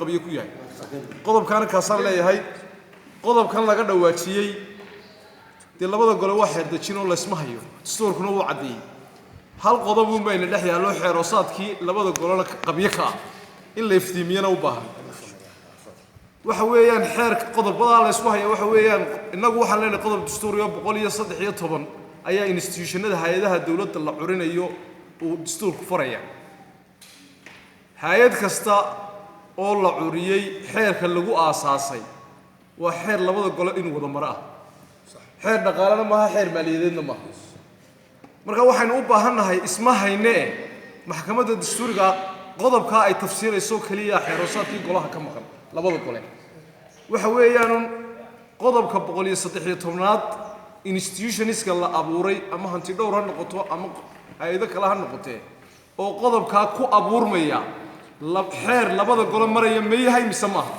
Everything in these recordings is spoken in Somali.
qabiyo ku yahay qodobkan kaasaan leeyahay qodobkan laga dhawaajiyay dee labada gole waa xeer dejin oo la isma hayo dastuurkuna wuu cadeeyay hal qodob uun bayna dhex yaallo xeeroosaadkii labada gole qabiyo ka ah in la iftiimiyana u baahan waxa weeyaan xeerka qodobada la isku hayo waxa weeyaan inagu waxaan leenahay qodob dastuuriga 113 ayaa institutionada hay'adaha dawladda la curinayo oo dastuurku faraya hay'ad kasta oo la curiyay xeerka lagu aasaasay waa xeer labada gole inuu wada maro ah xeer dhaqaalana maaha xeer maaliyadeedna maaha marka waxaynu u baahannahay isma hayne maxkamadda dastuuriga qodobka ay tafsiirayso kaliya xeeroosaadkii golaha ka maqan labada gole waxa weeyaan qodobka 113aad institutionska la abuuray ama hanti dhowr ha noqoto ama hay'ado kale ha noqotee oo qodobka ku abuurmaya xeer labada gole maraya ma yahay mise maaha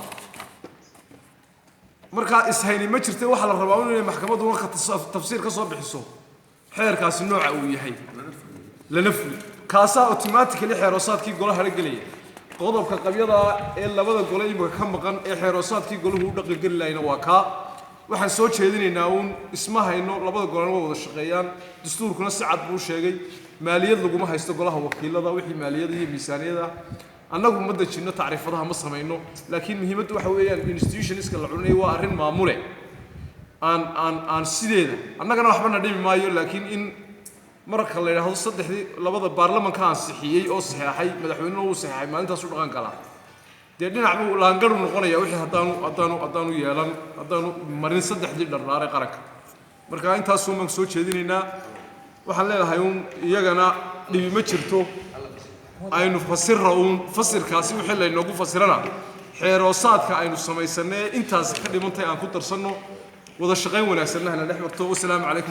marka ishayni ma jirtay waxa la rabaa in maxkamaddu waqti tafsiir ka soo bixiso xeerkaasi nooca uu yahay lana fuli kaasa automatically xeeroosaadkii golaha la gelaya qodobka qabyada ee labada gole imika ka maqan ee xeeroosaadkii goluhu u dhaqan gali laayna waa ka waxaan soo jeedinaynaa uun isma hayno labada golena waa wada shaqeeyaan dastuurkuna si cad buu sheegay maaliyad laguma haysto golaha wakiilada wixii maaliyada iyo miisaaniyada annagu ma dejinno tacriifadaha ma samayno laakiin muhiimaddu waxa weeyaan institutionska la cunay waa arrin maamule aan sideeda annagana waxbana dhimi maayo laakiin in marka la yiraahdo saddexdii labada baarlamaanka ansixiyay oo saxeexay madaxweynuhu uu saxeexay maalintaas u dhaqan kala dee dhinac buu laangaru noqonaya wixii haddaanu yeelan haddaanu marin saddexdii dharraare qaranka marka intaas uu soo jeedinaynaa waxaan leenahay iyagana dhibi ma jirto aynu fasirkaasi wixii la inoogu fasirana xeeroosaadka aynu samaysanay intaas ka dhimantay aan ku darsanno wada shaqayn wanaagsanna dhex marto wassalaamu calaykum